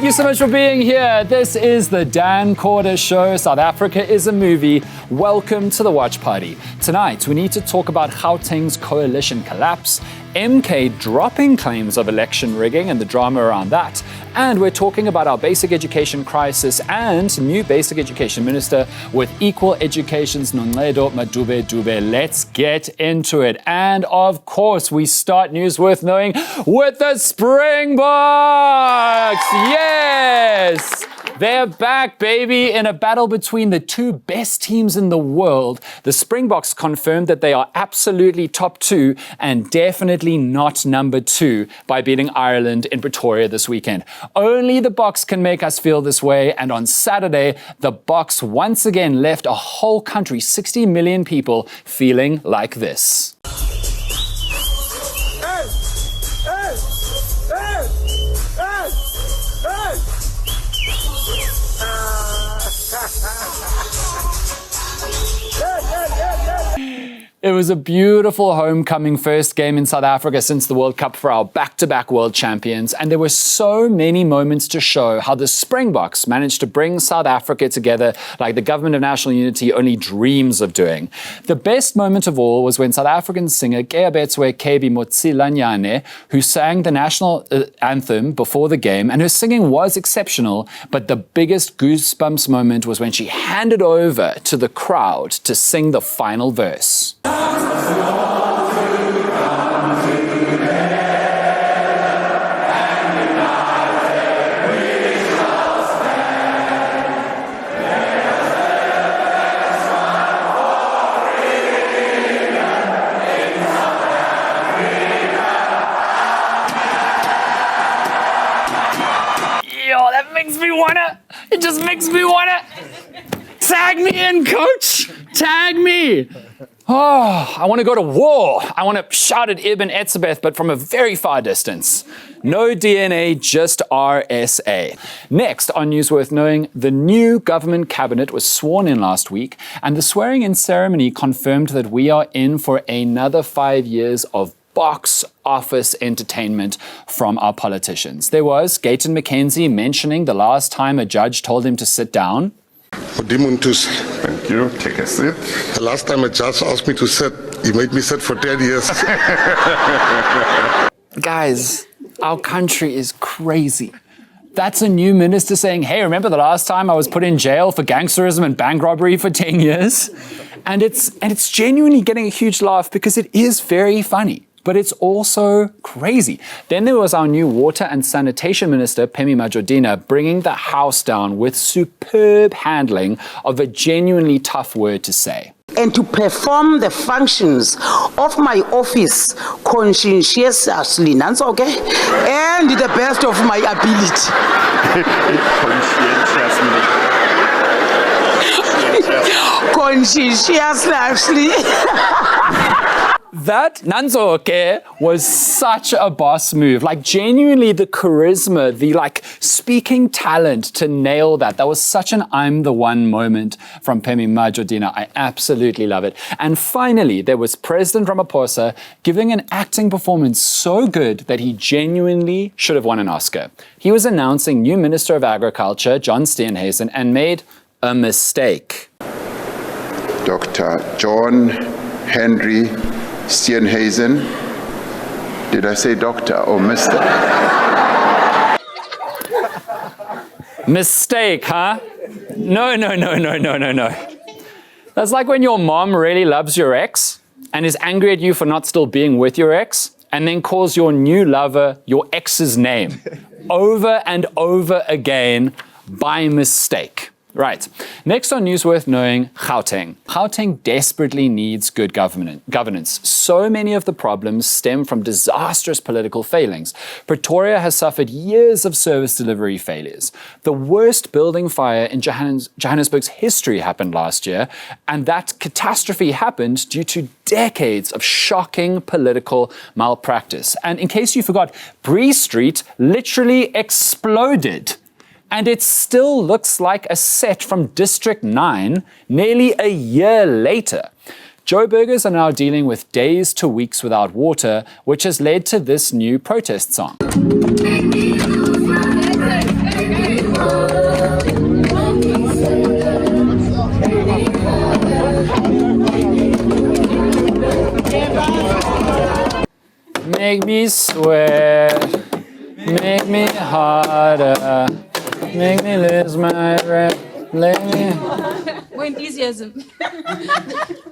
you so much for being here. This is the Dan Corder Show. South Africa is a movie. Welcome to the watch party. Tonight, we need to talk about Gauteng's coalition collapse, MK dropping claims of election rigging and the drama around that. And we're talking about our basic education crisis and new basic education minister with Equal Education's Noncedo Madube-Dube. Let's get into it. And of course, we start News Worth Knowing with the Springboks. Yes! They're back, baby, in a battle between the two best teams in the world. The Springboks confirmed that they are absolutely top two and definitely not number two by beating Ireland in Pretoria this weekend. Only the Boks can make us feel this way. And on Saturday, the Boks once again left a whole country, 60 million people, feeling like this. It was a beautiful homecoming first game in South Africa since the World Cup for our back-to-back world champions, and there were so many moments to show how the Springboks managed to bring South Africa together like the Government of National Unity only dreams of doing. The best moment of all was when South African singer Keabetswe Kebi Motsilanyane, who sang the national anthem before the game, and her singing was exceptional, but the biggest goosebumps moment was when she handed over to the crowd to sing the final verse. It just makes me wanna tag me in, coach. Tag me. Oh, I want to go to war. I want to shout at Ibn Etzebeth, but from a very far distance. No DNA, just RSA. Next on News Worth Knowing, the new government cabinet was sworn in last week, and the swearing-in ceremony confirmed that we are in for another 5 years of box office entertainment from our politicians. There was Gauteng McKenzie mentioning the last time a judge told him to sit down. Thank you. Take a seat. The last time a judge asked me to sit, he made me sit for 10 years. Guys, our country is crazy. That's a new minister saying, hey, remember the last time I was put in jail for gangsterism and bank robbery for 10 years? And it's genuinely getting a huge laugh because it is very funny. But it's also crazy. Then there was our new water and sanitation minister, Phemi Majodina, bringing the house down with superb handling of a genuinely tough word to say. And to perform the functions of my office conscientiously, and to the best of my ability. Conscientiously. That Nanzoke was such a boss move. Like genuinely the charisma, the speaking talent to nail that. That was such an I'm the one moment from Phemi Majodina. I absolutely love it. And finally, there was President Ramaphosa giving an acting performance so good that he genuinely should have won an Oscar. He was announcing new Minister of Agriculture, John Steenhuisen, and made a mistake. Dr. John Henry Steenhuisen. Did I say doctor or mister? Mistake, huh? No. That's like when your mom really loves your ex and is angry at you for not still being with your ex and then calls your new lover your ex's name over and over again by mistake. Right. Next on News Worth Knowing, Gauteng. Gauteng desperately needs good governance. So many of the problems stem from disastrous political failings. Pretoria has suffered years of service delivery failures. The worst building fire in Johannesburg's history happened last year, and that catastrophe happened due to decades of shocking political malpractice. And in case you forgot, Bree Street literally exploded. And it still looks like a set from District 9 nearly a year later. Joburgers are now dealing with days to weeks without water, which has led to this new protest song. Make me sweat, make me harder, make me lose my breath, let me... More enthusiasm.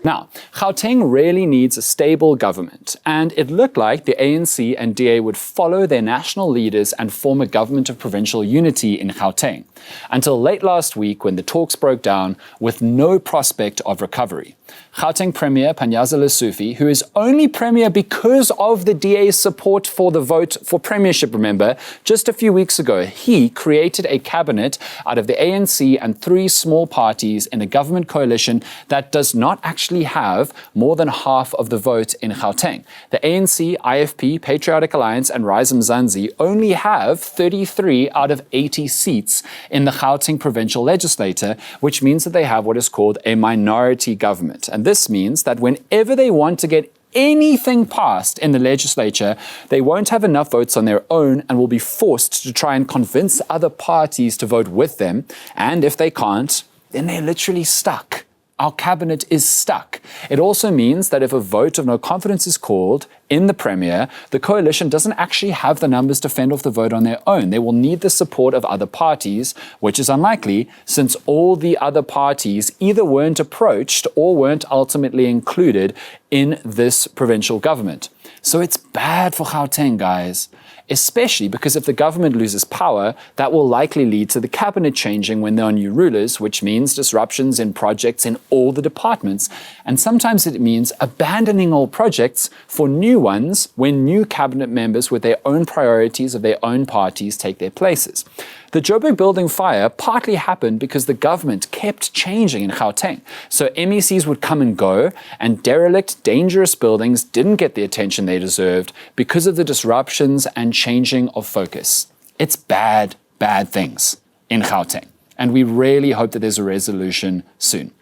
Now, Gauteng really needs a stable government, and it looked like the ANC and DA would follow their national leaders and form a government of provincial unity in Gauteng, until late last week when the talks broke down with no prospect of recovery. Gauteng Premier Panyaza Lesufi, who is only Premier because of the DA's support for the vote for premiership, remember, just a few weeks ago, he created a cabinet out of the ANC and 3 small parties in a government coalition that does not actually have more than half of the vote in Gauteng. The ANC, IFP, Patriotic Alliance and Rise Mzansi only have 33 out of 80 seats in the Gauteng provincial legislature, which means that they have what is called a minority government. And this means that whenever they want to get anything passed in the legislature, they won't have enough votes on their own and will be forced to try and convince other parties to vote with them. And if they can't, then they're literally stuck. Our cabinet is stuck. It also means that if a vote of no confidence is called in the Premier, the coalition doesn't actually have the numbers to fend off the vote on their own. They will need the support of other parties, which is unlikely since all the other parties either weren't approached or weren't ultimately included in this provincial government. So it's bad for Gauteng, guys. Especially because if the government loses power, that will likely lead to the cabinet changing when there are new rulers, which means disruptions in projects in all the departments. And sometimes it means abandoning all projects for new ones when new cabinet members with their own priorities of their own parties take their places. The Joburg building fire partly happened because the government kept changing in Gauteng. So MECs would come and go, and derelict, dangerous buildings didn't get the attention they deserved because of the disruptions and changing of focus. It's bad, bad things in Gauteng. And we really hope that there's a resolution soon.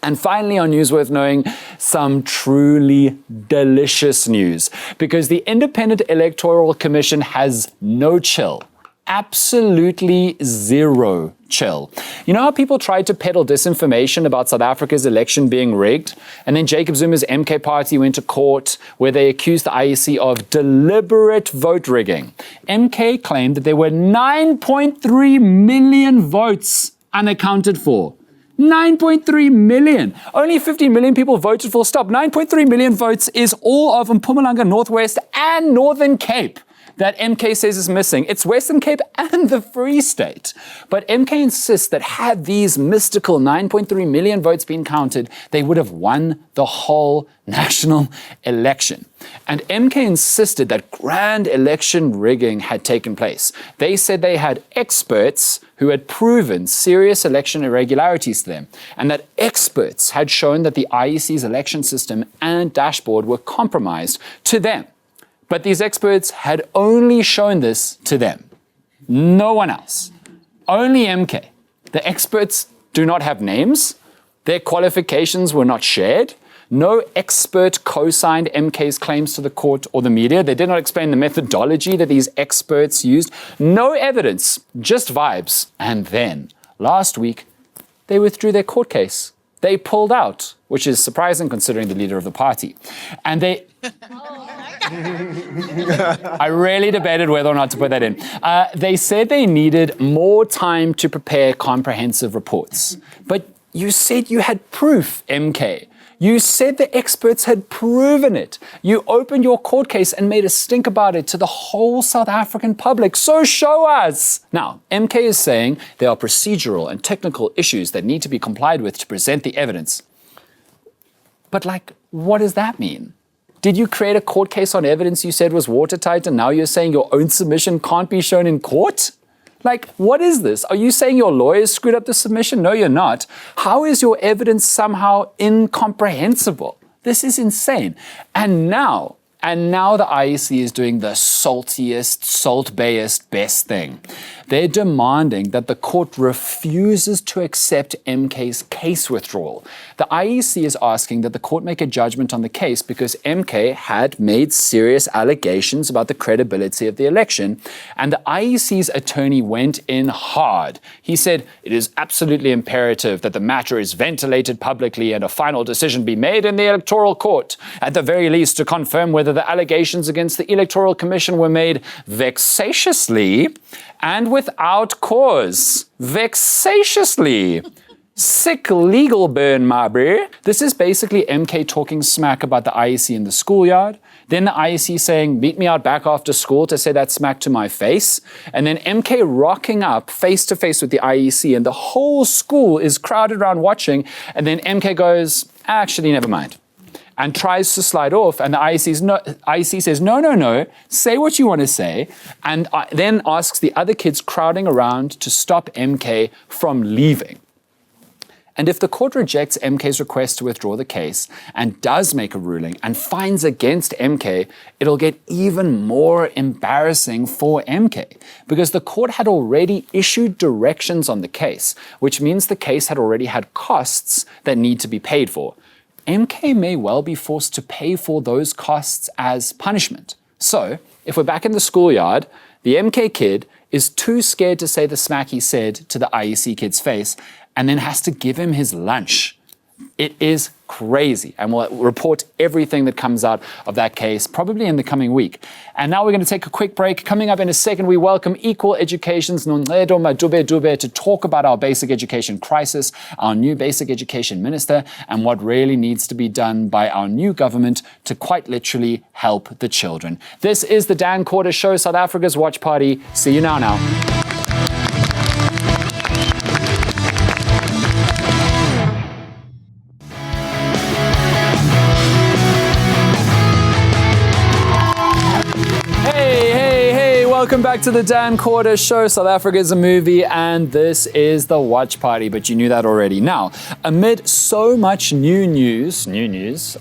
And finally, on News Worth Knowing, some truly delicious news, because the Independent Electoral Commission has no chill. Absolutely zero chill. You know how people tried to peddle disinformation about South Africa's election being rigged? And then Jacob Zuma's MK party went to court where they accused the IEC of deliberate vote rigging. MK claimed that there were 9.3 million votes unaccounted for. 9.3 million. Only 15 million people voted full stop. 9.3 million votes is all of Mpumalanga, Northwest and Northern Cape that MK says is missing. It's Western Cape and the Free State. But MK insists that had these mystical 9.3 million votes been counted, they would have won the whole national election. And MK insisted that grand election rigging had taken place. They said they had experts who had proven serious election irregularities to them, and that experts had shown that the IEC's election system and dashboard were compromised to them. But these experts had only shown this to them. No one else. Only MK. The experts do not have names. Their qualifications were not shared. No expert co-signed MK's claims to the court or the media. They did not explain the methodology that these experts used. No evidence, just vibes. And then, last week, they withdrew their court case. They pulled out, which is surprising considering the leader of the party. And they... I really debated whether or not to put that in. They said they needed more time to prepare comprehensive reports. But you said you had proof, MK. You said the experts had proven it. You opened your court case and made a stink about it to the whole South African public. So show us. Now, MK is saying there are procedural and technical issues that need to be complied with to present the evidence. But what does that mean? Did you create a court case on evidence you said was watertight and now you're saying your own submission can't be shown in court? What is this? Are you saying your lawyers screwed up the submission? No, you're not. How is your evidence somehow incomprehensible? This is insane. And now the IEC is doing the saltiest, salt-bayest, best thing. They're demanding that the court refuses to accept MK's case withdrawal. The IEC is asking that the court make a judgment on the case because MK had made serious allegations about the credibility of the election, and the IEC's attorney went in hard. He said, "It is absolutely imperative that the matter is ventilated publicly and a final decision be made in the Electoral Court, at the very least to confirm whether the allegations against the Electoral Commission were made vexatiously and without cause." Vexatiously. Sick legal burn, my bro. This is basically MK talking smack about the IEC in the schoolyard. Then the IEC saying, "Meet me out back after school," to say that smack to my face. And then MK rocking up face to face with the IEC, and the whole school is crowded around watching. And then MK goes, "Actually, never mind," and tries to slide off, and the IEC says, no, say what you want to say, and then asks the other kids crowding around to stop MK from leaving. And if the court rejects MK's request to withdraw the case and does make a ruling and finds against MK, it'll get even more embarrassing for MK because the court had already issued directions on the case, which means the case had already had costs that need to be paid for. MK may well be forced to pay for those costs as punishment. So, if we're back in the schoolyard, the MK kid is too scared to say the smack he said to the IEC kid's face and then has to give him his lunch. It is crazy, and we'll report everything that comes out of that case probably in the coming week. And now we're going to take a quick break. Coming up in a second, we welcome Equal Education's Noncedo Madube-Dube to talk about our basic education crisis, our new basic education minister, and what really needs to be done by our new government to quite literally help the children. This is the Dan Quarter Show, South Africa's watch party. See you now. Welcome back to the Dan Quarter Show. South Africa is a movie, and this is the watch party, but you knew that already. Now, amid so much new news,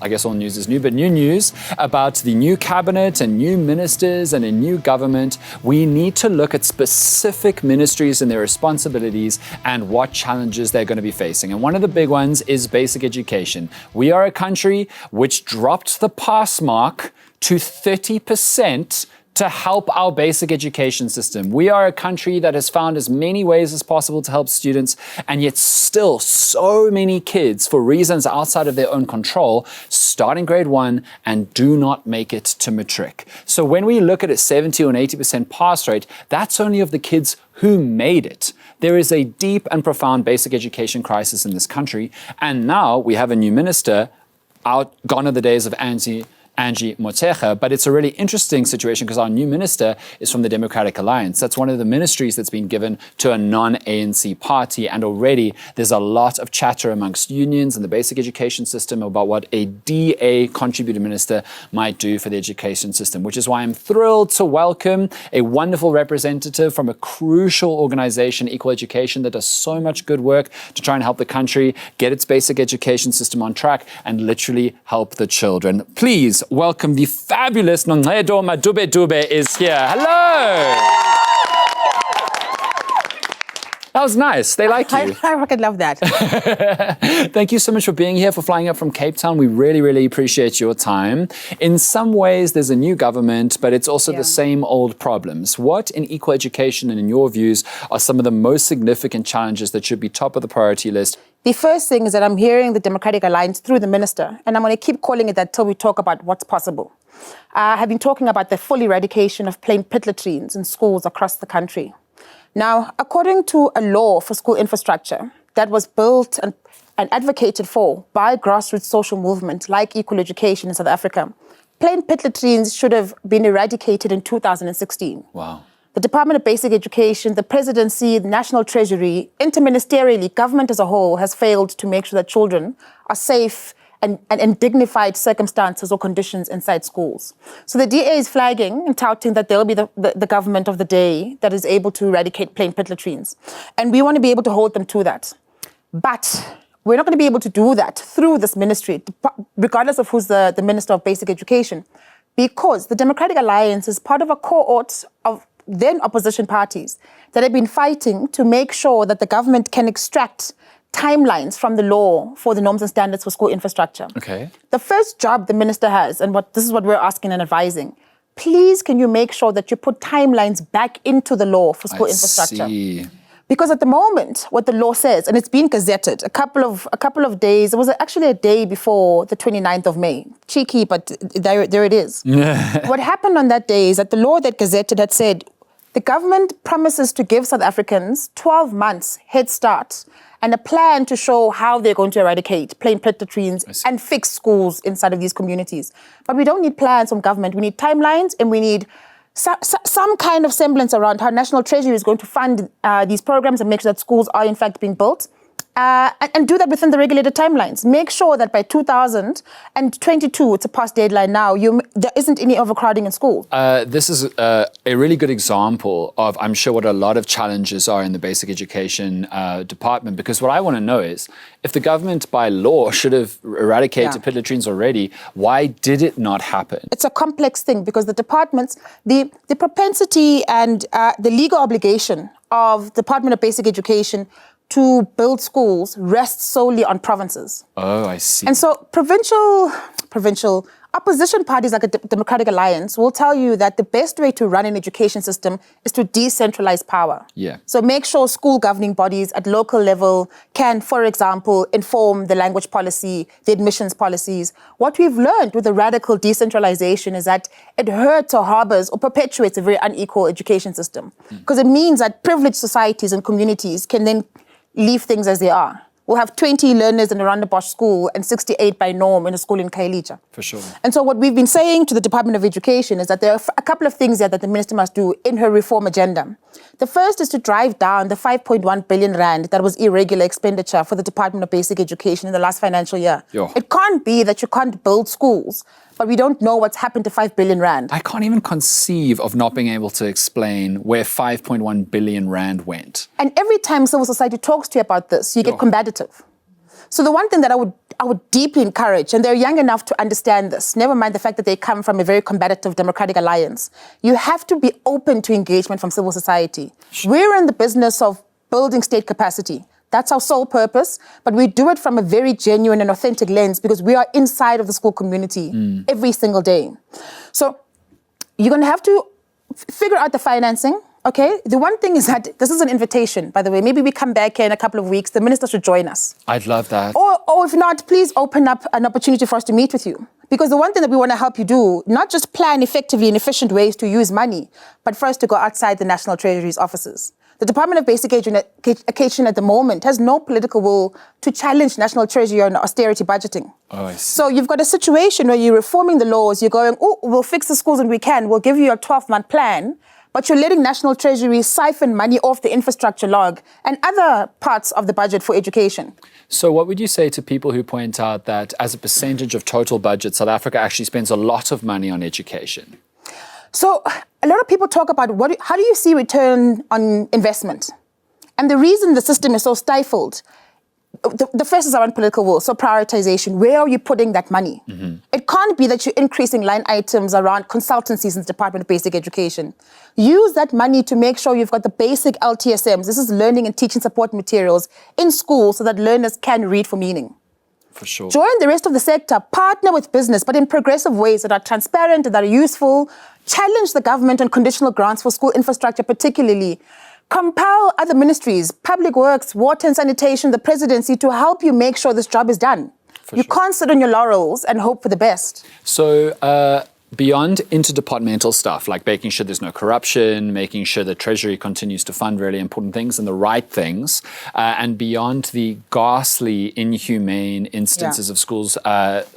I guess all news is new, but new news about the new cabinet and new ministers and a new government, we need to look at specific ministries and their responsibilities and what challenges they're going to be facing. And one of the big ones is basic education. We are a country which dropped the pass mark to 30% to help our basic education system. We are a country that has found as many ways as possible to help students, and yet still so many kids, for reasons outside of their own control, start in grade 1 and do not make it to matric. So when we look at a 70 or an 80% pass rate, that's only of the kids who made it. There is a deep and profound basic education crisis in this country, and now we have a new minister. Gone are the days of Angie Motshekga, but it's a really interesting situation because our new minister is from the Democratic Alliance. That's one of the ministries that's been given to a non-ANC party, and already there's a lot of chatter amongst unions and the basic education system about what a DA contributed minister might do for the education system, which is why I'm thrilled to welcome a wonderful representative from a crucial organization, Equal Education, that does so much good work to try and help the country get its basic education system on track and literally help the children. Please welcome the fabulous Noncedo Madube-Dube is here. Hello! That was nice. They like you. I fucking love that. Thank you so much for being here, for flying up from Cape Town. We really, really appreciate your time. In some ways, there's a new government, but it's also the same old problems. What in equal education and in your views are some of the most significant challenges that should be top of the priority list? The first thing is that I'm hearing the Democratic Alliance through the minister, and I'm going to keep calling it that till we talk about what's possible. I have been talking about the full eradication of plain pit latrines in schools across the country. Now, according to a law for school infrastructure that was built and advocated for by grassroots social movements like Equal Education in South Africa, plain pit latrines should have been eradicated in 2016. Wow. The Department of Basic Education, the Presidency, the National Treasury, interministerially, government as a whole has failed to make sure that children are safe and in dignified circumstances or conditions inside schools. So the DA is flagging and touting that they'll be the government of the day that is able to eradicate plain pit latrines. And we want to be able to hold them to that. But we're not going to be able to do that through this ministry, regardless of who's the Minister of Basic Education, because the Democratic Alliance is part of a cohort of then opposition parties that have been fighting to make sure that the government can extract timelines from the law for the norms and standards for school infrastructure. Okay. The first job the minister has, and this is what we're asking and advising, please can you make sure that you put timelines back into the law for school infrastructure? See. Because at the moment, what the law says, and it's been gazetted a couple of days, it was actually a day before the 29th of May. Cheeky, but there it is. What happened on that day is that the law that gazetted had said, the government promises to give South Africans 12 months head start and a plan to show how they're going to eradicate plain pit latrines and fix schools inside of these communities. But we don't need plans from government. We need timelines, and we need some kind of semblance around how National Treasury is going to fund these programs and make sure that schools are in fact being built. And do that within the regulated timelines. Make sure that by 2022, it's a past deadline now, there isn't any overcrowding in schools. This is a really good example of, I'm sure, what a lot of challenges are in the basic education department. Because what I want to know is, if the government by law should have eradicated pit latrines already, why did it not happen? It's a complex thing because the departments, the propensity and the legal obligation of the Department of Basic Education to build schools rests solely on provinces. Oh, I see. And so provincial opposition parties like a Democratic Alliance will tell you that the best way to run an education system is to decentralize power. Yeah. So make sure school governing bodies at local level can, for example, inform the language policy, the admissions policies. What we've learned with the radical decentralization is that it hurts or harbors or perpetuates a very unequal education system. Because it means that privileged societies and communities can then leave things as they are. We'll have 20 learners in a Rondebosch school and 68 by norm in a school in Khayelitsha. For sure. And so what we've been saying to the Department of Education is that there are a couple of things there that the minister must do in her reform agenda. The first is to drive down the 5.1 billion rand that was irregular expenditure for the Department of Basic Education in the last financial year. Yo. It can't be that you can't build schools, but we don't know what's happened to 5 billion rand. I can't even conceive of not being able to explain where 5.1 billion rand went. And every time civil society talks to you about this, you get combative. So the one thing that I would deeply encourage, and they're young enough to understand this, never mind the fact that they come from a very combative Democratic Alliance, you have to be open to engagement from civil society. We're in the business of building state capacity. That's our sole purpose, but we do it from a very genuine and authentic lens because we are inside of the school community every single day. So you're going to have to figure out the financing. Okay, the one thing is that this is an invitation, by the way. Maybe we come back here in a couple of weeks. The minister should join us. I'd love that. Or if not, please open up an opportunity for us to meet with you. Because the one thing that we want to help you do, not just plan effectively and efficient ways to use money, but for us to go outside the National Treasury's offices. The Department of Basic Education at the moment has no political will to challenge National Treasury on austerity budgeting. Oh, I see. So you've got a situation where you're reforming the laws, you're going, oh, we'll fix the schools and we can, we'll give you a 12-month plan, but you're letting National Treasury siphon money off the infrastructure log and other parts of the budget for education. So what would you say to people who point out that as a percentage of total budget, South Africa actually spends a lot of money on education? So a lot of people talk about how do you see return on investment? And the reason the system is so stifled, the first is around political will, so prioritization. Where are you putting that money? Mm-hmm. It can't be that you're increasing line items around consultancies in the Department of Basic Education. Use that money to make sure you've got the basic LTSMs, this is learning and teaching support materials, in school so that learners can read for meaning. For sure. Join the rest of the sector, partner with business, but in progressive ways that are transparent, that are useful. Challenge the government on conditional grants for school infrastructure particularly. Compel other ministries, public works, water and sanitation, the presidency to help you make sure this job is done. You can't sit on your laurels and hope for the best. So beyond interdepartmental stuff, like making sure there's no corruption, making sure the Treasury continues to fund really important things and the right things, and beyond the ghastly, inhumane instances of schools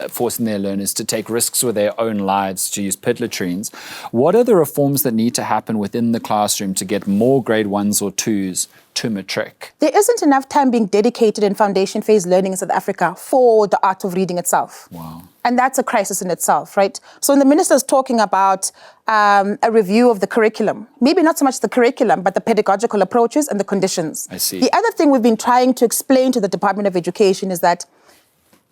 forcing their learners to take risks with their own lives to use pit latrines, what are the reforms that need to happen within the classroom to get more grade 1s or 2s to matric? There isn't enough time being dedicated in foundation phase learning in South Africa for the art of reading itself. Wow. And that's a crisis in itself, right? So when the minister is talking about a review of the curriculum, maybe not so much the curriculum, but the pedagogical approaches and the conditions. I see. The other thing we've been trying to explain to the Department of Education is that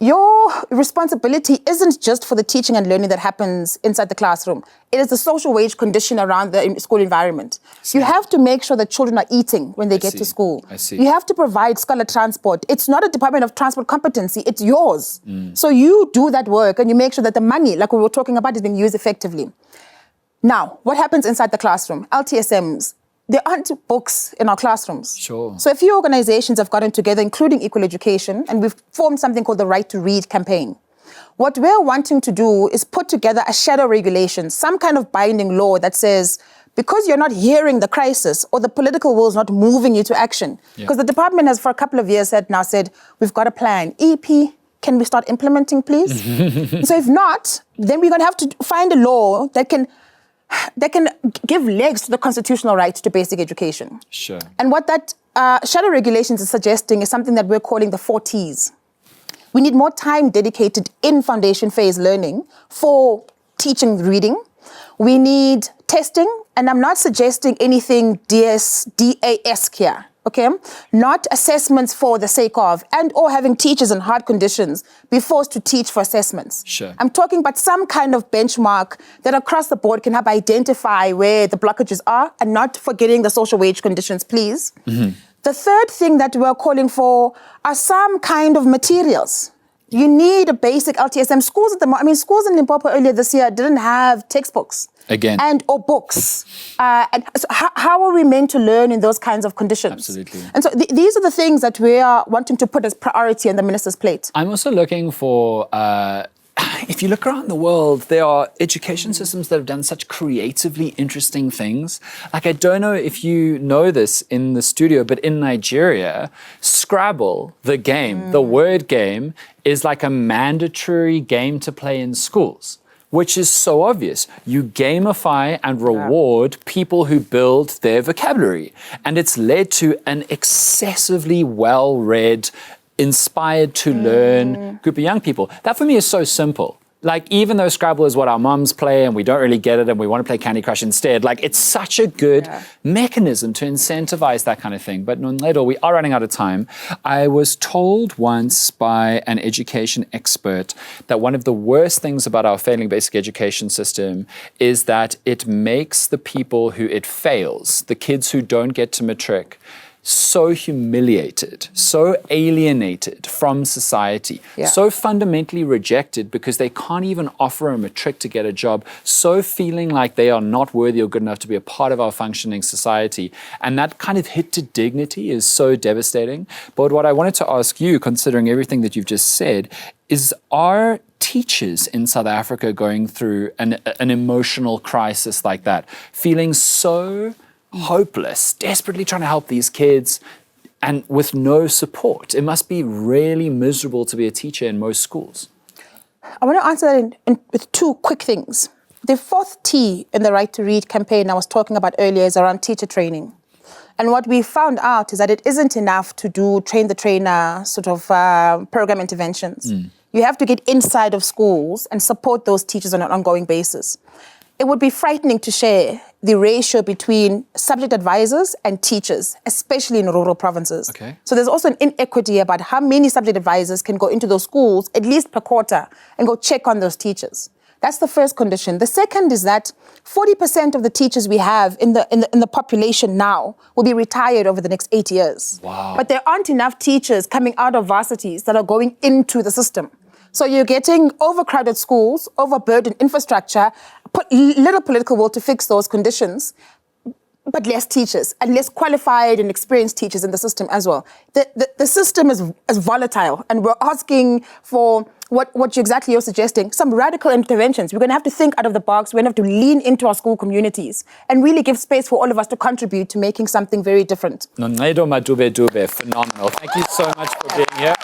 your responsibility isn't just for the teaching and learning that happens inside the classroom. It is the social wage condition around the school environment. You have to make sure that children are eating when they get to school. I see. You have to provide scholar transport. It's not a Department of Transport competency, it's yours. So you do that work and you make sure that the money, like we were talking about, is being used effectively. Now, what happens inside the classroom? LTSMs. There aren't books in our classrooms. Sure. So a few organizations have gotten together, including Equal Education, and we've formed something called the Right to Read campaign. What we're wanting to do is put together a shadow regulation, some kind of binding law that says, because you're not hearing the crisis or the political will is not moving you to action, because the department has for a couple of years said, we've got a plan. EP, can we start implementing, please? So if not, then we're going to have to find a law that can give legs to the constitutional right to basic education. Sure. And what that shadow regulations is suggesting is something that we're calling the 4 Ts. We need more time dedicated in foundation phase learning for teaching reading. We need testing, and I'm not suggesting anything DAS here. Okay, not assessments for the sake of, and or having teachers in hard conditions be forced to teach for assessments. Sure. I'm talking about some kind of benchmark that across the board can help identify where the blockages are, and not forgetting the social wage conditions, please. The third thing that we're calling for are some kind of materials. You need a basic LTSM. Schools schools in Limpopo earlier this year didn't have textbooks. Again. And or books. And so how are we meant to learn in those kinds of conditions? Absolutely. And so these are the things that we are wanting to put as priority on the minister's plate. I'm also looking for, if you look around the world, there are education systems that have done such creatively interesting things. Like, I don't know if you know this in the studio, but in Nigeria, Scrabble, the game, the word game, is like a mandatory game to play in schools, which is so obvious. You gamify and reward people who build their vocabulary. And it's led to an excessively well-read, inspired to learn group of young people. That for me is so simple. Like, even though Scrabble is what our mums play and we don't really get it and we want to play Candy Crush instead, like, it's such a good mechanism to incentivize that kind of thing. But Nonledo, we are running out of time. I was told once by an education expert that one of the worst things about our failing basic education system is that it makes the people who it fails, the kids who don't get to matric, so humiliated, so alienated from society, so fundamentally rejected because they can't even offer a matric to get a job, so feeling like they are not worthy or good enough to be a part of our functioning society. And that kind of hit to dignity is so devastating. But what I wanted to ask you, considering everything that you've just said, is are teachers in South Africa going through an emotional crisis like that, feeling so hopeless, desperately trying to help these kids and with no support? It must be really miserable to be a teacher in most schools. I want to answer that with 2 quick things. The 4th T in the Right to Read campaign I was talking about earlier is around teacher training. And what we found out is that it isn't enough to do train the trainer sort of program interventions. You have to get inside of schools and support those teachers on an ongoing basis. It would be frightening to share the ratio between subject advisors and teachers, especially in rural provinces. Okay. So there's also an inequity about how many subject advisors can go into those schools, at least per quarter, and go check on those teachers. That's the first condition. The second is that 40% of the teachers we have in the population now will be retired over the next 8 years. Wow. But there aren't enough teachers coming out of varsities that are going into the system. So you're getting overcrowded schools, overburdened infrastructure, little political will to fix those conditions, but less teachers and less qualified and experienced teachers in the system as well. The system is volatile, and we're asking for what exactly you're suggesting, some radical interventions. We're going to have to think out of the box. We're going to have to lean into our school communities and really give space for all of us to contribute to making something very different. Nonledo Madube-Dube, phenomenal. Thank you so much for being here.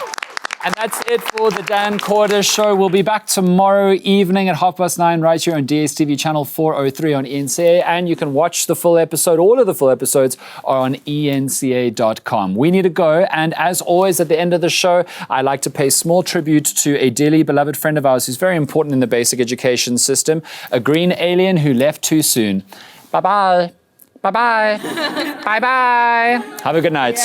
And that's it for the Dan Corder Show. We'll be back tomorrow evening at 9:30 right here on DSTV channel 403 on ENCA. And you can watch the full episode. All of the full episodes are on enca.com. We need to go. And as always, at the end of the show, I like to pay small tribute to a dearly beloved friend of ours who's very important in the basic education system, a green alien who left too soon. Bye-bye. Bye-bye. Bye-bye. Have a good night.